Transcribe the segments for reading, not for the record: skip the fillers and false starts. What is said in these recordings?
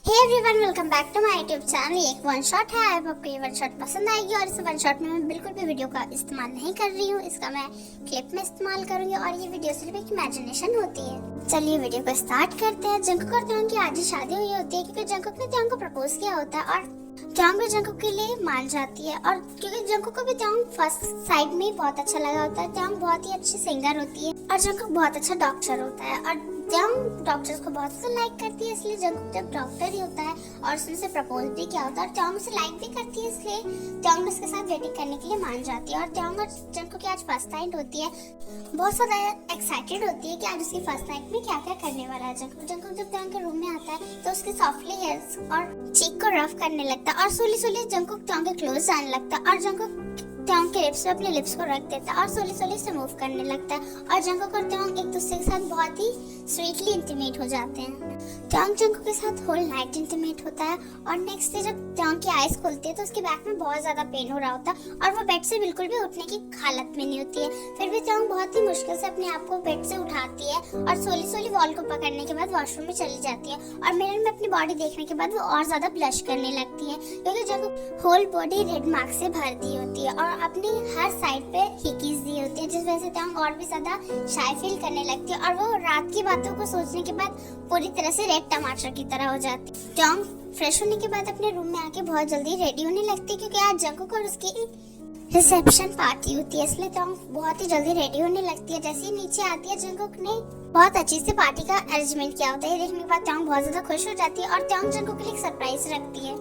Hey everyone, welcome back to my YouTube channel. ये एक one shot है। I hope आपको ये वन शॉट पसंद आएगी। और इस वन शॉट में मैं बिल्कुल भी वीडियो का इस्तेमाल नहीं कर रही हूँ, इसका मैं क्लिप में इस्तेमाल करूंगी। और ये वीडियो सिर्फ एक इमेजिनेशन होती है। चलिए वीडियो को स्टार्ट करते हैं। जंकुक और त्योंग की आज ही शादी हुई होती है, क्योंकि जंकुक ने त्योंग को प्रपोज किया होता है और त्योंग भी जंकुक के लिए मान जाती है। और क्योंकि जंकुक को भी त्योंग फर्स्ट साइड में बहुत अच्छा लगा होता है। त्योंग बहुत ही अच्छी सिंगर होती है और जंकुक बहुत अच्छा डॉक्टर होता है। और त्योंग डॉक्टर्स को बहुत से लाइक करती है, इसलिए जंकुक जब डॉक्टर ही होता है और उसने उसे प्रपोज भी किया होता है और त्योंग उसे लाइक भी करती है, इसलिए त्योंग उसके साथ डेटिंग करने के लिए मान जाती है। और त्योंग और जंकुक की आज फर्स्ट नाइट होती है। बहुत ज्यादा एक्साइटेड होती है कि आज उसकी फर्स्ट नाइट में क्या क्या करने वाला है। जंकुक जब त्योंग के रूम में आता है तो उसके सॉफ्टली हेयर्स और चीक को रफ करने लगता है और सोली सोली जंकुक त्योंग के क्लोज जाने लगता है और जंकुक त्योंग के लिप्स पे अपने लिप्स को रख देता है और सोली सोली से मूव करने लगता है। और जंकुक और त्योंग एक दूसरे के साथ बहुत ही स्वीटली इंटीमेट हो जाते हैं। त्योंग जंकुक के साथ होल नाइट इंटीमेट होता है और नेक्स्ट डे जब त्योंग की आईज खुलती है तो उसके बैक में बहुत ज्यादा पेन हो रहा होता है और वो बेड से बिल्कुल भी उठने की हालत में नहीं होती है। फिर भी त्योंग बहुत ही मुश्किल से अपने आप को बेड से उठाती है और सोली सोली वॉल को पकड़ने के बाद वॉशरूम में चली जाती है। और मिरर में अपनी बॉडी देखने के बाद वो और ज्यादा ब्लश करने लगती है, क्योंकि Jungkook whole body red mark से भर दी होती है और अपनी हर साइड पे हिकीज दी होती है, जिस वजह से त्योंग और भी ज्यादा शाय फील करने लगती है और वो रात की बातों को सोचने के बाद पूरी तरह से रेड टमाटर की तरह हो जाती है। त्योंग फ्रेश होने के बाद अपने रूम में आके बहुत जल्दी रेडी होने लगती है, क्योंकि आज जंकुक और उसकी रिसेप्शन पार्टी होती है, इसलिए त्योंग बहुत ही जल्दी रेडी होने लगती है। जैसे ही नीचे आती है जंकुक ने बहुत अच्छी से पार्टी का अरेंजमेंट किया होता है। देखने के बाद त्योंग बहुत ज्यादा खुश हो जाती है और त्योंग जंकुक के लिए एक सरप्राइज रखती है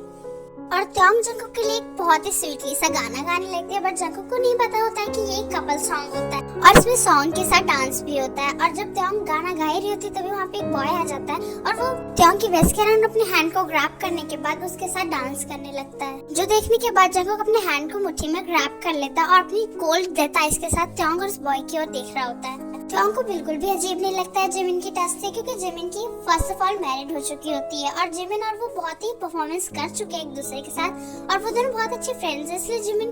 और त्योंग जंकुक के लिए एक बहुत ही स्वीटली सा गाना गाने लगती है। बट जंकुक को नहीं पता होता है कि ये एक कपल सॉन्ग होता है और इसमें सॉन्ग के साथ डांस भी होता है। और जब त्योंग गाना गा रही होती है तभी वहाँ पे एक बॉय आ जाता है और वो त्योंग की वेस्ट के अराउंड अपने हैंड को ग्रैब करने के बाद उसके साथ डांस करने लगता है, जो देखने के बाद जंकुक अपने हैंड को मुट्ठी में ग्रैब कर लेता है और अपनी कोल्ड डेथ आइज के साथ त्योंग और उस बॉय की ओर देख रहा होता है। त्योंग को बिल्कुल भी अजीब नहीं लगता है जिमिन की टच से, क्योंकि जिमिन की फर्स्ट ऑफ ऑल मैरिड हो चुकी होती है और जिमिन और वो बहुत ही परफॉर्मेंस कर चुके हैं एक दूसरे के साथ और वो दोनों बहुत अच्छे फ्रेंड्स हैं, इसलिए जिमिन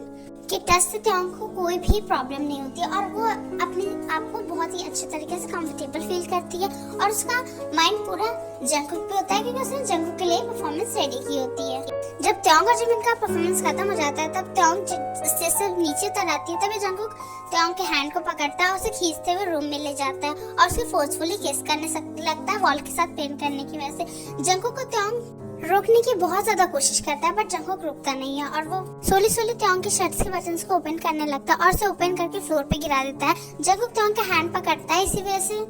के टच से त्योंग को कोई भी प्रॉब्लम नहीं होती और वो अपने आप को बहुत ही अच्छे तरीके से कंफर्टेबल फील करती है और उसका माइंड पूरा जंकुक पे होता है, क्योंकि उसने जंकुक के लिए परफॉर्मेंस रेडी की होती है। जब त्योंग और जिमिन का परफॉर्मेंस खत्म हो जाता है तब त्योंग स्टेज से नीचे उतर आती है, तभी जंकुक त्योंग के हैंड को पकड़ता है और उसे खींचते हुए रूम में ले जाता है और उसे फोर्सफुली किस करने लगता है वॉल के साथ पेन करने की वजह से। जंकुक को त्योंग रोकने की बहुत ज्यादा कोशिश करता है, बट जंकुक रुकता नहीं है और वो सोली सोली त्योंग की शर्ट्स के बटन्स को ओपन करने लगता है और उसे ओपन करके फ्लोर पे गिरा देता है। जंकुक त्योंग का हैंड पकड़ता है, इसी वजह से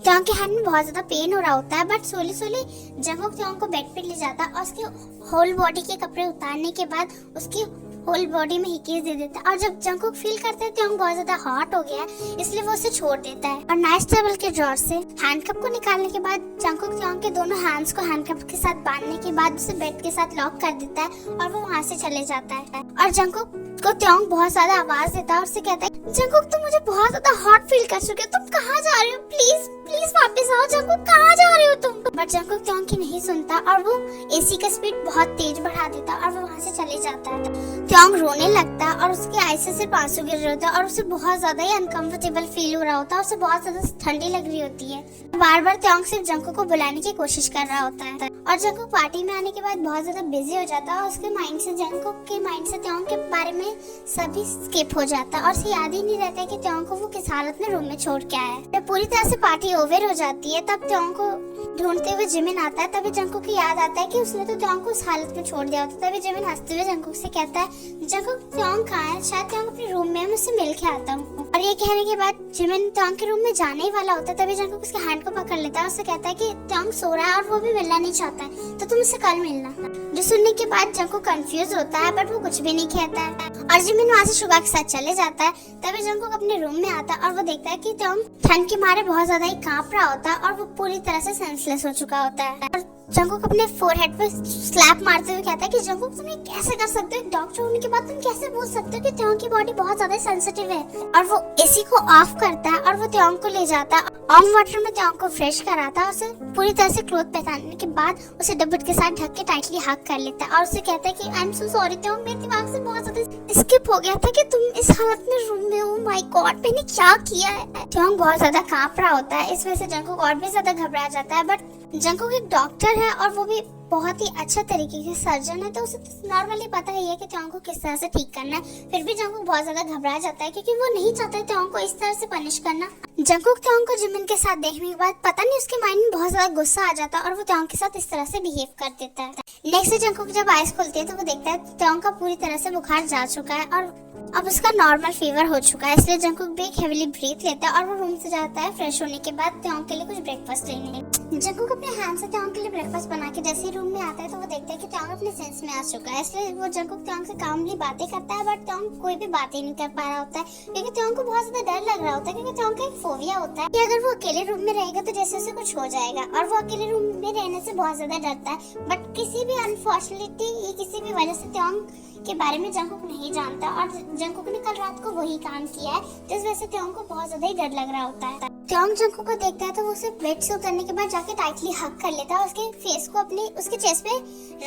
त्योंग के हैंड में बहुत ज्यादा पेन हो रहा होता है। बट सोली सोली जंकुक त्योंग को बेड पे ले जाता है और उसके होल बॉडी के कपड़े उतारने के बाद उसकी होल बॉडी में हिकेज दे देता है और जब जंकुक फील करता है त्योंग बहुत ज्यादा हॉट हो गया है, इसलिए वो उसे छोड़ देता है और नाइस टेबल के ड्रॉर से हैंडकफ को निकालने के बाद जंकुक त्योंग के दोनों हैंड्स को हैंडकफ के साथ बांधने के बाद उसे बेड के साथ लॉक कर देता है और वो वहाँ से चले जाता है। और जंकुक को त्योंग बहुत ज्यादा आवाज देता है और उससे कहता है, जंकुक तुम मुझे बहुत ज्यादा हॉट फील कर चुके हो, तुम कहाँ जा रहे हो, प्लीज प्लीज वापस आओ, जंकुक कहाँ जा रहे हो तुम। बट जंकुक त्योंग की नहीं सुनता और वो एसी का स्पीड बहुत तेज बढ़ा देता है और वो वहाँ से चले जाता है। त्योंग रोने लगता है और उसके आई से सिर्फ आंसू गिर रहे होते हैं और उसे बहुत ज्यादा ही अनकंफर्टेबल फील हो रहा होता है, उसे बहुत ज्यादा ठंडी लग रही होती है। बार बार त्योंग सिर्फ जंकुक को बुलाने की कोशिश कर रहा होता है और जंकुक पार्टी में आने के बाद बहुत ज्यादा बिजी हो जाता है और उसके माइंड से जंकुक के माइंड से त्योंग के बारे में सभी स्किप हो जाता है और उसे याद ही नहीं रहता है कि त्योंग को वो किस हालत में रूम में छोड़ के आया है। जब पूरी तरह से पार्टी ओवर हो जाती है तब त्योंग को ढूंढते हुए जिमिन आता है, तभी जंकुक को याद आता है कि उसने तो त्योंग को उस हालत में छोड़ दिया होता है। तभी जिमिन हंसते हुए जंकुक से कहता है, जंकुक त्योंग कहाँ है, शायद त्योंग अपने रूम में है, मैं उससे मिल के आता हूँ। और ये कहने के बाद जिमिन त्योंग के रूम में जाने ही वाला होता है, तभी जंकुक उसके हैंड को पकड़ लेता है और उससे कहता है कि त्योंग सो रहा है और वो भी मिलना नहीं चाहता है, तो तुम उससे कल मिलना। जो सुनने के बाद जंकुक कंफ्यूज होता है बट वो कुछ भी नहीं कहता है और जिमिन वहाँ से शुगा के साथ चले जाता है। तभी जंकुक अपने रूम में आता है और वो देखता है कि त्योंग ठंड के मारे बहुत ज्यादा ही कांप रहा होता है और वो पूरी तरह से सेंसलेस हो चुका होता है। और जंकुक अपने फोरहेड पे स्लैप मारते हुए कहता है कि जंकुक तुम ये कैसे कर सकते हो, डॉक्टर होने के बाद तुम कैसे बोल सकते हो कि त्योंग की बॉडी बहुत ज्यादा सेंसिटिव है। और वो एसी को ऑफ करता है और वो त्योंग को ले जाता है ऑन वाटर में, त्योंग को फ्रेश कराता है, उसे पूरी तरह से क्लोथ पहनाने के बाद उसे डब्बट के साथ ढक के टाइटली हग कर लेता है और उसे कहता है कि आई एम सो सॉरी त्योंग, मेरे दिमाग से बहुत ज्यादा स्किप हो गया था कि तुम इस हालत में रूम में हो, माय गॉड मैंने क्या किया है। त्योंग बहुत ज्यादा कांप रहा होता है, इस वजह से जंकुक और भी ज्यादा घबरा जाता है। बट जंकुक एक डॉक्टर है और वो भी बहुत ही अच्छा तरीके के सर्जन है, तो उसे नॉर्मली पता ही है कि त्योंग को किस तरह से ठीक करना है। फिर भी जंगकुक बहुत ज्यादा घबरा जाता है क्योंकि वो नहीं चाहता है त्योंग को इस तरह से पनिश करना। जंगकुक त्योंग को जिमिन के साथ देखने के बाद पता नहीं उसके माइंड में बहुत ज्यादा गुस्सा आ जाता है और वो त्योंग के साथ इस तरह से बिहेव कर देता है। नेक्स्ट जंगकुक जब आइज खोलती है तो वो देखता है त्योंग का पूरी तरह से बुखार जा चुका है और अब उसका नॉर्मल फीवर हो चुका है, इसलिए जंगकुक भी एक हेवीली ब्रीथ लेता है और वो रूम से जाता है फ्रेश होने के बाद त्योंग के लिए कुछ ब्रेकफास्ट लेने। जंगकुक अपने हैंड से त्योंग के लिए ब्रेकफास्ट बना के जैसे ही रूम में आता है तो वो देखता है कि त्योंग अपने सेंस में आ चुका है, इसलिए वो जंगकुक त्योंग से कामली बातें करता है, बट त्योंग कोई भी बात ही नहीं कर पा रहा होता है क्योंकि त्योंग को बहुत ज्यादा डर लग रहा होता है, क्योंकि त्योंग का एक फोबिया होता है कि अगर वो अकेले रूम में रहेगा तो जैसे उसे कुछ हो जाएगा, और वो अकेले रूम में रहने से बहुत ज्यादा डरता है। बट किसी भी अनफॉर्चुनेटली या किसी भी वजह से त्योंग के बारे में जंगकुक नहीं जानता और जंगकुक ने कल रात को वही काम किया है, जिस वजह से त्योंग को बहुत ज्यादा ही डर लग रहा होता है। त्योंग जंगकुक को देखता है तो वो उसे बेड से उतरने के बाद जाके टाइटली हग कर लेता है, उसके फेस को अपने उसके चेस्ट पे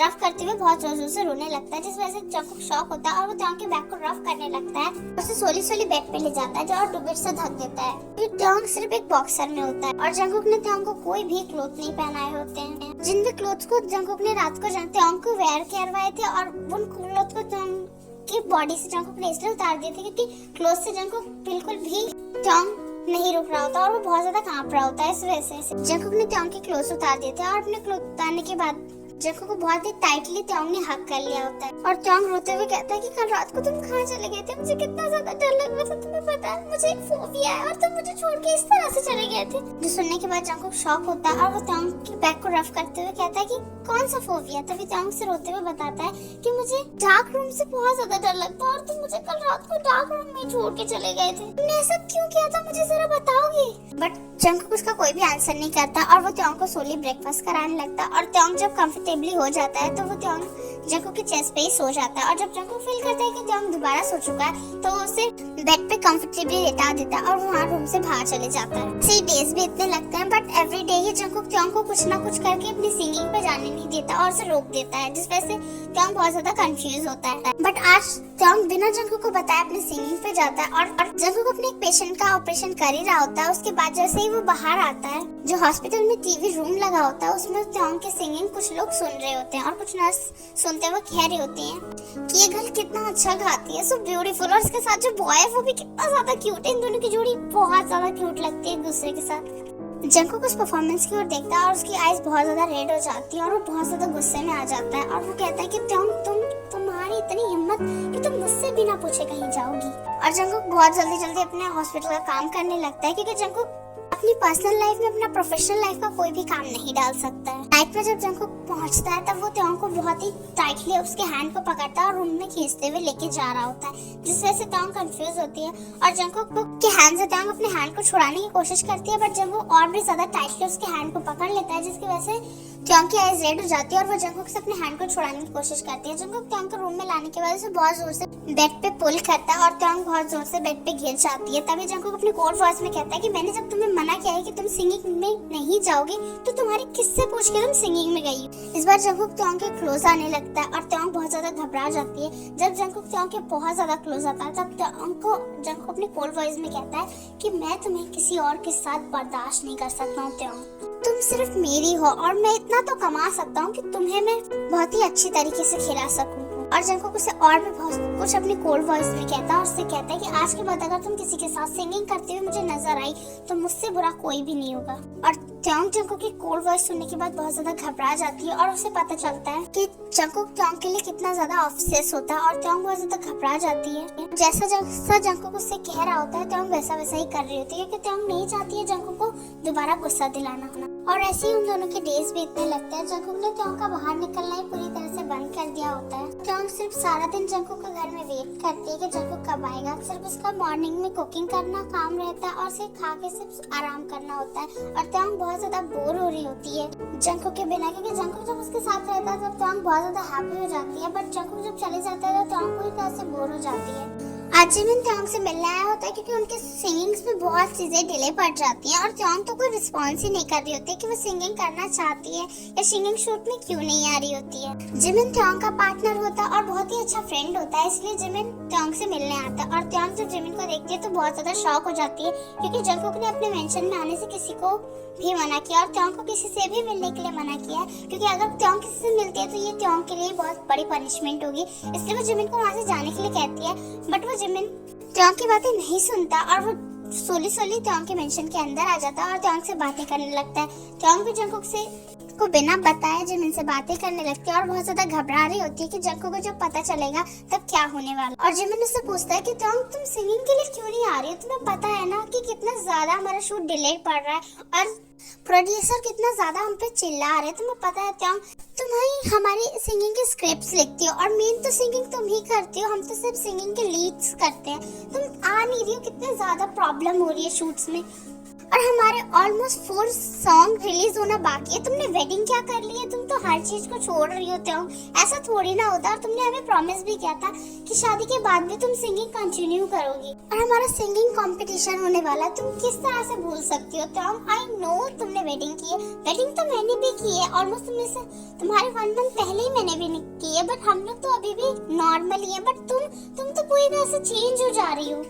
रफ करते हुए बहुत जोर जोर से रोने लगता है, जिस वजह से जंगकुक शॉक होता है और वो त्योंग के बैक को रफ करने लगता है, उसे सोली सोली बेड पे ले जाता है जो और डुबेट से ढक देता है। फिर त्योंग सिर्फ एक बॉक्सर में होता है और जंगकुक ने त्योंग को कोई भी क्लोथ नहीं पहनाए होते हैं, जिन भी क्लोथ को जंगकुक ने रात को त्योंग को वेयर करवाए थे और उन क्लोथ को त्योंग की बॉडी से जंगकुक ने इसलिए उतार दिए थे क्योंकि क्लोथ से जंगकुक बिल्कुल भी त्योंग नहीं रुक रहा होता और वो बहुत ज्यादा कांप रहा होता है, इस वजह से जंगकुक ने त्योंग के क्लोथ उतार दिए थे और अपने क्लोथ उतारने के बाद जंगकुक को बहुत ही टाइटली त्योंग ने हग कर लिया होता है और त्योंग रोते हुए कहता है कि कल रात को तुम कहाँ चले गए थे, मुझे कितना ज्यादा डर लग रहा था, तुम्हें पता है मुझे एक फोबिया है और तुम मुझे छोड़ के इस तरह से चले गए थे। जो सुनने के बाद जंगकुक शॉक होता है और वो त्योंग के बैक को रफ करते हुए कहता है कि कौन सा फोबिया। तभी त्योंग से रोते हुए बताता है कि मुझे डार्क रूम से बहुत ज्यादा डर लगता है और तुम मुझे कल रात को डार्क रूम में छोड़ के चले गए थे, तुमने ऐसा क्यों किया था, मुझे जरा बताओगे। बट जंगकुक उसका कोई भी आंसर नहीं करता और वो त्योंग को सोली ब्रेकफास्ट कराने लगता है और त्योंग जब कंफर्टेबली हो जाता है तो वो त्योंग जंगकुक के चेस्ट पे ही सो जाता है और जब जंगकुक फील करता है कि त्योंग दोबारा सो चुका है तो वो उसे बेड पे कंफर्टेबली लेटा देता है और वो वहाँ रूम से बाहर चले जाता है। 3 डेज भी इतने लगते हैं बट एवरी डे ही जंगकुक त्योंग को कुछ ना कुछ करके अपनी सिंगिंग पे जाने नहीं देता और उसे रोक देता है, जिस वजह से त्योंग बहुत ज्यादा कंफ्यूज होता है। बट आज त्योंग बिना जंगकुक को बताए अपने सिंगिंग पे जाता है और जंगकुक अपने एक पेशेंट का ऑपरेशन कर ही रहा होता है। उसके बाद जैसे ही वो बाहर आता है, जो हॉस्पिटल में टीवी रूम लगा होता है उसमें त्योंग की सिंगिंग कुछ लोग सुन रहे होते हैं और कुछ नर्स सुनते हुए कह रही होती हैं कि ये गर्ल कितना अच्छा गाती है, सो ब्यूटीफुल, और उसके साथ जो बॉय है वो भी कितना ज्यादा क्यूट है, इन दोनों की जोड़ी बहुत ज्यादा क्यूट लगती है एक दूसरे के साथ। जंगकुक उस परफॉर्मेंस की ओर देखता है और उसकी आईज बहुत ज्यादा रेड हो जाती है और वो बहुत ज्यादा गुस्से में आ जाता है और वो कहता है कि त्योंग तुम्हारी इतनी हिम्मत कि तुम मुझसे बिना पूछे कहीं जाओगी। और जंगकुक बहुत जल्दी अपने हॉस्पिटल का काम करने लगता है क्योंकि जंगकुक अपनी पर्सनल लाइफ में अपना प्रोफेशनल लाइफ का कोई भी काम नहीं डाल सकता है। नाइट में जब जंगकुक पहुंचता है तब वो त्योंग को बहुत ही टाइटली उसके हैंड को पकड़ता है और रूम में खींचते हुए लेके जा रहा होता है, जिस वजह से त्योंग कंफ्यूज होती है और जंगकुक के हैंड से त्योंग अपने हैंड को छुड़ाने की कोशिश करती है, बट जब वो और भी ज्यादा टाइटली उसके हैंड को पकड़ लेता है जिसकी वजह से त्योंग की आईज रेड हो जाती है और वो जंगकुक से अपने हैंड को छुड़ाने की कोशिश करती है। जंगकुक त्योंग को रूम में लाने के बाद उसे बहुत जोर से बेड पे पुल करता है और त्योंग बहुत जोर से बेड पे गिर जाती है। तभी जंगकुक अपने कोड वॉइस में कहता है कि मैंने जब तुम्हें मना किया है कि तुम सिंगिंग में नहीं जाओगे तो तुम्हारी किससे पूछ के तुम सिंगिंग में गई। इस बार जंगकुक त्योंग के क्लोज आने लगता है और त्योंग बहुत ज्यादा घबरा जाती है। जब जंगकुक त्योंग के बहुत ज्यादा क्लोज आता है तब जंगकुक अपने कोल्ड वॉइस में कहता है कि मैं तुम्हें किसी और के साथ बर्दाश्त नहीं कर सकता हूँ त्योंग, तुम सिर्फ मेरी हो और मैं इतना तो कमा सकता हूँ कि तुम्हें मैं बहुत ही अच्छी तरीके से खिला सकूं। और जंगकुक उसे और भी बहुत कुछ अपनी कोल्ड वॉइस में कहता है और उससे कहता है कि आज के बाद अगर तुम किसी के साथ सिंगिंग करते हुए मुझे नजर आई तो मुझसे बुरा कोई भी नहीं होगा। और त्योंग जंगकुक की कोल्ड वॉइस सुनने के बाद बहुत ज्यादा घबरा जाती है और उसे पता चलता है कि जंगकुक त्योंग के लिए कितना ज्यादा ऑब्सेस होता है और त्योंग बहुत ज्यादा घबरा जाती है। जैसा जैसा जंगकुक उससे कह रहा होता है त्योंग वैसा वैसा ही कर रही होती है क्योंकि त्योंग नहीं चाहती है जंगकुक को दोबारा गुस्सा दिलाना होना। और ऐसे ही उन दोनों के डेज बीतने लगते हैं। जंगकुक ने त्योंग का बाहर निकलना ही पूरी तरह से बंद कर दिया होता है। त्योंग सिर्फ सारा दिन जंगकुक का घर में वेट करती है कि जंगकुक कब आएगा। सिर्फ उसका मॉर्निंग में कुकिंग करना काम रहता है और सिर्फ खा के सिर्फ आराम करना होता है। और त्योंग बहुत ज्यादा बोर हो रही होती है जंगकुक के बिना, क्योंकि जंगकुक जब उसके साथ रहता है तब त्योंग बहुत ज्यादा हैप्पी हो जाती है, बट जंगकुक जब चले जाता है तो त्योंग पूरी तरह से बोर हो जाती है। आज जिमिन त्योंग से मिलने आया होता है क्योंकि उनके सिंगिंग्स में बहुत चीजें डिले पड़ जाती हैं और त्योंग तो कोई रिस्पॉन्स ही नहीं कर रही होती कि वो सिंगिंग करना चाहती है या सिंगिंग शूट में क्यों नहीं आ रही होती है। जिमिन त्योंग का पार्टनर होता है और बहुत ही अच्छा फ्रेंड होता है, इसलिए जिमिन त्योंग से मिलने आता है और त्योंग जब जिमिन को देखती है तो बहुत ज्यादा शॉक हो जाती है क्योंकि जंगकुक ने अपने मेंशन में आने से किसी को भी मना किया और त्योंग को किसी से भी मिलने के लिए मना किया है क्योंकि अगर त्योंग किसी से मिलती है तो ये त्योंग के लिए बहुत बड़ी पनिशमेंट होगी, इसलिए वो जिमिन को वहाँ से जाने के लिए कहती है। बट वो जिमिन त्योंग की बातें नहीं सुनता और वो सोली त्योंग के मेंशन के अंदर आ जाता है और त्योंग से बातें करने लगता है। त्योंग भी जंगकुक से को बिना बताए जिमिन से बातें करने लगती है और बहुत ज्यादा घबरा रही होती है कि जंगकुक को जब पता चलेगा तब क्या होने वाला। और जिमिन उससे पूछता है कि त्योंग तुम सिंगिंग के लिए क्यों नहीं आ रही हो, तुम्हें पता है ना कि कितना ज्यादा हमारा शूट डिले पड़ रहा है और प्रोड्यूसर कितना ज्यादा हम पे चिल्ला रहे हैं, तुम्हें पता है त्योंग तुम ही हमारी सिंगिंग के स्क्रिप्ट्स लिखती हो और मेन तो सिंगिंग तुम ही करती हो, हम तो सिर्फ सिंगिंग के लीड्स करते हैं, तुम आ नहीं रही हो, कितने ज्यादा प्रॉब्लम हो रही है शूट्स में और हमारे ऑलमोस्ट 4 सॉन्ग रिलीज होना बाकी है, तुमने वेडिंग क्या कर ली है, तुम तो हर चीज को छोड़ रही हो त्योंग, ऐसा थोड़ी ना होता। और तुमने हमें प्रॉमिस भी किया था कि शादी के बाद भी तुम सिंगिंग कंटिन्यू करोगी और हमारा सिंगिंग कंपटीशन होने वाला, तुम किस तरह से भूल सकती हो त्योंग। आई नो तुमने वेडिंग की है, वेडिंग तो मैंने भी की है, ऑलमोस्ट तुमने से तुम्हारे 1 मंथ पहले ही मैंने भी की है, बट हम लोग तो अभी भी नॉर्मल ही है, बट तुम तो पूरी तरह से चेंज हो जा रही हो।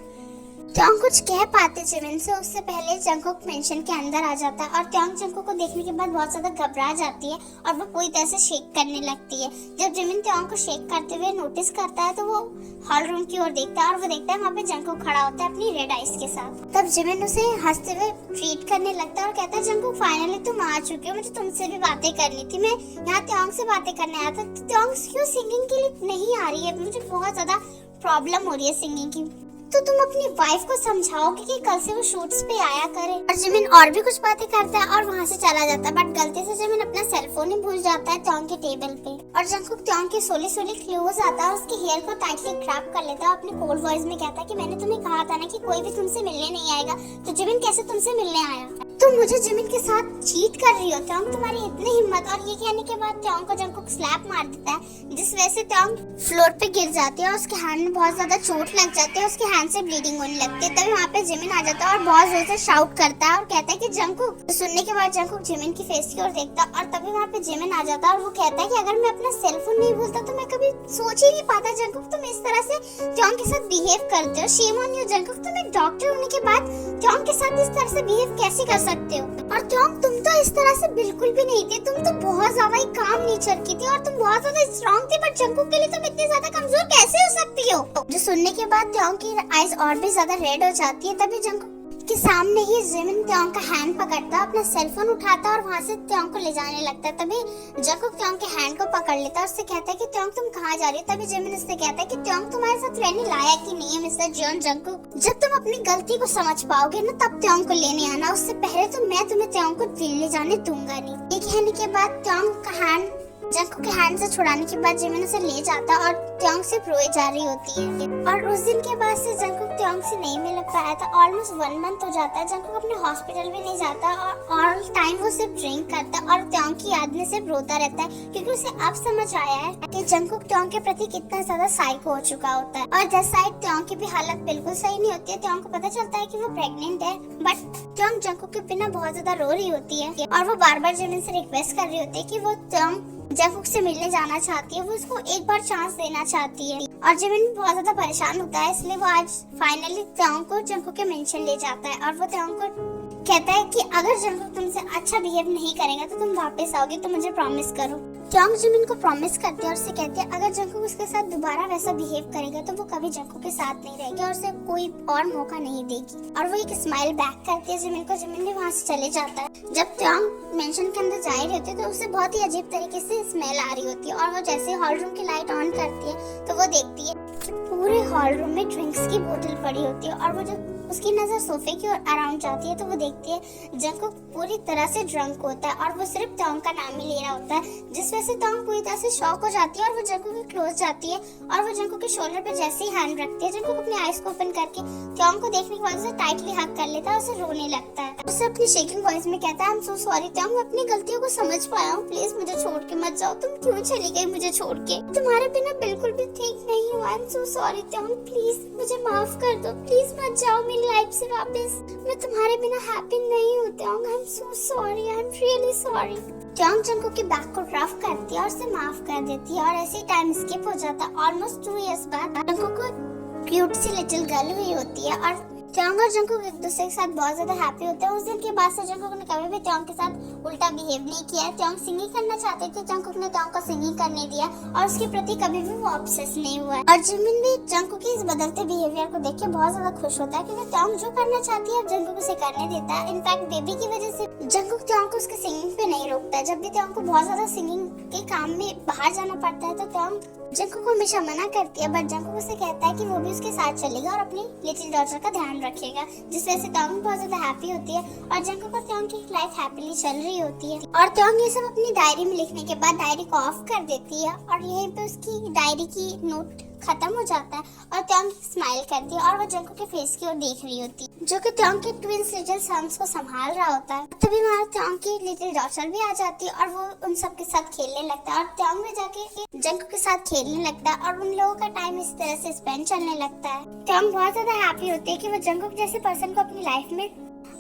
त्योंग कुछ कह पाते जिमिन से उससे पहले जंगकुक मेंशन के अंदर आ जाता है और त्योंग जंगकुक को देखने के बाद बहुत ज्यादा घबरा जाती है और वो पूरी तरह से शेक करने लगती है। जब जिमिन त्योंग को शेक करते हुए नोटिस करता है तो वो हॉल रूम की ओर देखता है और वो देखता है वहाँ पे जंगकुक खड़ा होता है अपनी रेड आइज के साथ। तब जिमिन उसे हंसते हुए ट्रीट करने लगता है और कहता है जंगकुक फाइनली तुम आ चुके हो, मुझे तुमसे भी बातें करनी थी, मैं यहाँ त्योंग से बातें करने आया था, तो त्योंग क्यों सिंगिंग के लिए नहीं आ रही है, मुझे बहुत ज्यादा प्रॉब्लम हो रही है सिंगिंग की, तो तुम अपनी वाइफ को समझाओगे कि कल से वो शूट्स पे आया करे। और जिमिन और भी कुछ बातें करता है और वहाँ से चला जाता है, बट गलती से जिमिन अपना सेलफोन ही भूल जाता है त्योंग के टेबल पे और जंगकुक त्योंग के सोली क्लोज आता है और उसके हेयर को टाइटली ग्रैब कर लेता है, अपने कोल्ड वॉइस में कहता है कि मैंने तुम्हें कहा था ना कि कोई भी तुमसे मिलने नहीं आएगा, तो जिमिन कैसे तुमसे मिलने आया, तुम मुझे जिमिन के साथ चीट कर रही हो त्योंग, तुम्हारी इतनी हिम्मत। और ये कहने के बाद त्योंग को जंगकुक स्लैप मार देता है जिस वजह से त्योंग फ्लोर पे गिर जाती है और उसके हैंड में बहुत ज्यादा चोट लग जाती है, उसके हैंड से ब्लीडिंग होने लगती है। तभी वहाँ पे जिमिन आ जाता है और बहुत जोर से शाउट करता है और कहता है कि जंगकुक। तो सुनने के बाद जंगकुक जिमिन की फेस की ओर देखता है और तभी वहाँ पे जिमिन आ जाता है और वो कहता है कि अगर मैं अपना सेलफोन नहीं भूलता तो मैं कभी सोच ही नहीं पाता जंगकुक तुम इस तरह से त्योंग के साथ बिहेव करते हो, शेम ऑन यू जंगकुक, तुम एक डॉक्टर होने के बाद त्योंग के साथ इस तरह से बिहेव कैसे कर सकते हो। और त्योंग तुम तो इस तरह से बिल्कुल भी नहीं थे, तुम तो बहुत ज्यादा ही काम नेचर की थी और तुम बहुत ज्यादा स्ट्रांग थे, बट जंगकुक के लिए तुम इतनी ज्यादा कमजोर कैसे हो सकती हो। जो सुनने के बाद त्योंग की आईज और भी ज्यादा रेड हो जाती है। तभी जंगकुक के सामने ही जिमिन त्योंग का हैंड पकड़ता है, अपना सेलफोन उठाता है और वहाँ से त्योंग को ले जाने लगता है। तभी जंगकुक त्योंग के हैंड को पकड़ लेता है और उससे कहता है कि त्योंग तुम कहाँ जा रही हो। तभी जिमिन उससे कहता है कि त्योंग तुम्हारे साथ रहने लायक ही नहीं है मिस्टर जॉन जंगकुक, जब तुम अपनी गलती को समझ पाओगे ना तब त्योंग को लेने आना, उससे पहले तो मैं तुम्हें त्योंग को ले जाने दूंगा नहीं। ये कहने के बाद त्योंग का हैंड जंगकुक के हैंड से छुड़ाने के बाद जिमिन उसे ले जाता और त्योंग से रोए जा रही होती है। और उस दिन के बाद से जंगकुक त्योंग से नहीं मिल पाया था, ऑलमोस्ट 1 मंथ हो जाता है। जंगकुक अपने हॉस्पिटल भी नहीं जाता और ऑल टाइम वो सिर्फ ड्रिंक करता है और त्योंग की याद में सिर्फ रोता रहता है क्योंकि उसे अब समझ आया है कि जंगकुक त्योंग के प्रति कितना ज्यादा साइको हो चुका होता है। और जैसा साइड त्योंग की भी हालत बिल्कुल सही नहीं होती है, त्योंग को पता चलता है कि वो प्रेग्नेंट है, बट त्योंग जंगकुक के बिना बहुत ज्यादा रो रही होती है और वो बार बार जिमिन से रिक्वेस्ट कर रही होती है कि वो त्योंग जंगकुक से मिलने जाना चाहती है, वो उसको एक बार चांस देना चाहती है। और जिमिन बहुत ज्यादा परेशान होता है, इसलिए वो आज फाइनली त्योंग को जंगकुक के मेंशन ले जाता है और वो त्योंग को कहता है कि अगर जंगकुक तुमसे अच्छा बिहेव नहीं करेगा तो तुम वापस आओगे, तो मुझे प्रॉमिस करो। त्योंग जिमिन को प्रॉमिस करती है और उससे कहती है अगर जंगकुक उसके साथ दोबारा वैसा बिहेव करेगा तो वो कभी जंगकुक के साथ नहीं रहेगी और उसे कोई और मौका नहीं देगी। और वो एक स्माइल बैक करती है जिमिन को, जिमिन भी वहाँ से चले जाता है। जब त्योंग मेंशन के अंदर जा रही होती है तो उसे बहुत ही अजीब तरीके से स्मेल आ रही होती है और वो जैसे हॉल रूम की लाइट ऑन करती है तो वो देखती है कि पूरे हॉल रूम में ड्रिंक्स की बोतल पड़ी होती है और वो जब उसकी नजर सोफे की ओर अराउंड जाती है तो वो देखती है जंगकुक पूरी तरह से ड्रंक होता है और वो सिर्फ टोंग का नाम ही ले रहा होता है, जिस वजह से टोंग पूरी तरह से शॉक हो जाती है और वो जंगकुक के क्लोज जाती है और वो जंगकुक के शोल्डर पे जैसे ही हैंड रखती है, जंगकुक अपने आईज को ओपन करके टोंग को देखने के बाद उसे टाइटली हग कर लेता है और उसे रोने लगता है। उसे अपनी शेकिंग वॉइस में कहता है, आई एम सो सॉरी टोंग, मैं अपनी गलतियों को समझ पाया हूँ, प्लीज मुझे छोड़ के मत जाओ, तुम क्यों चली गई मुझे छोड़ के, तुम्हारे बिना बिल्कुल भी ठीक नहीं हूँ, आई एम सो सॉरी टोंग, प्लीज मुझे माफ कर दो, प्लीज मत जाओ मेरी लाइफ से वापस, मैं तुम्हारे बिना हैप्पी नहीं हूँ टोंग, I am so sorry, I am really sorry. टोंग जंगकुक के बैग को रफ करती है और उसे माफ कर देती है और ऐसे ही टाइम स्किप हो जाता है। ऑलमोस्ट 2 इयर्स बाद जंगकुक को क्यूट सी लिटिल गर्ल हुई होती है और टोंग और जंगकुक एक दूसरे के साथ बहुत ज्यादा हैप्पी होते हैं। उस दिन के बाद से जंगकुक ने कभी भी टोंग के साथ उल्टा बिहेव नहीं किया। टोंग सिंगिंग करना चाहते थे, जंगकुक ने टोंग को सिंगिंग करने दिया और उसके प्रति कभी भी वो ऑब्सेस नहीं हुआ। और जिमिन भी जंगकुक के इस बदलते बिहेवियर को देख के बहुत ज्यादा खुश होता है क्योंकि टोंग जो करना चाहती है अब जंगकुक उसे करने देता है। इनफैक्ट बेबी की वजह से जंगकुक टोंग को उसके सिंगिंग पे नहीं रोकता है। जब भी टोंग को बहुत ज्यादा सिंगिंग के काम में बाहर जाना पड़ता है तो टोंग जंगकुक को हमेशा मना करती है, बट जंगकुक उसे कहता है कि वो भी उसके साथ चलेगा और अपनी लिटिल डॉटर का ध्यान रखेगा, जिस वजह से टोंग बहुत ज्यादा हैप्पी होती है और जंगकुक और टोंग की लाइफ हैप्पीली चल रही होती है। और टोंग ये सब अपनी डायरी में लिखने के बाद डायरी को ऑफ कर देती है और यहीं पे उसकी डायरी की नोट खत्म हो जाता है और टोंग स्माइल करती है और वो जंगकुक के फेस की ओर देख रही होती है जो कि टोंग के ट्विंस लिटिल सन्स को संभाल रहा होता है। तभी वहाँ टोंग की लिटिल डॉटर भी आ जाती है और वो उन सब के साथ खेलने लगता है और टोंग भी जाके जंगकुक के साथ खेलने लगता है और उन लोगों का टाइम इस तरह से स्पेंड चलने लगता है। टोंग बहुत ज्यादा हैप्पी होती है कि वो जंगकुक जैसे पर्सन को अपनी लाइफ में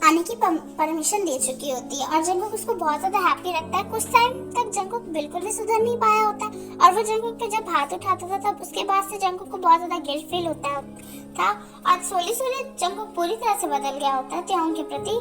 आने की परमिशन दे चुकी होती है और जंगकुक उसको बहुत ज्यादा हैप्पी रखता है। कुछ टाइम तक जंगकुक बिल्कुल भी सुधर नहीं पाया होता और वो जंगकुक पे जब हाथ उठाता था तब उसके बाद से जंगकुक को बहुत ज्यादा गिल्ट फील होता था और सोली जंगकुक पूरी तरह से बदल गया होता है टोंग के प्रति,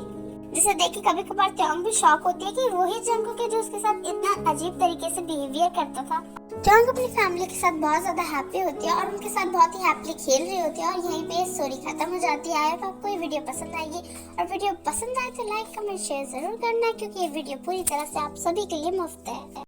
जिसे देख के कभी कभार टोंग भी शॉक होती है कि वही जंगकुक है जो उसके साथ इतना अजीब तरीके से बिहेवियर करता था। टोंग अपनी फैमिली के साथ बहुत ज्यादा हैप्पी होती है और उनके साथ बहुत ही हैप्पीली खेल रही होती है और यहीं पे स्टोरी खत्म हो जाती है। आई होप आपको ये वीडियो पसंद आएगी और वीडियो पसंद आए तो लाइक कमेंट शेयर जरूर करना क्योंकि ये वीडियो पूरी तरह से आप सभी के लिए मुफ्त है।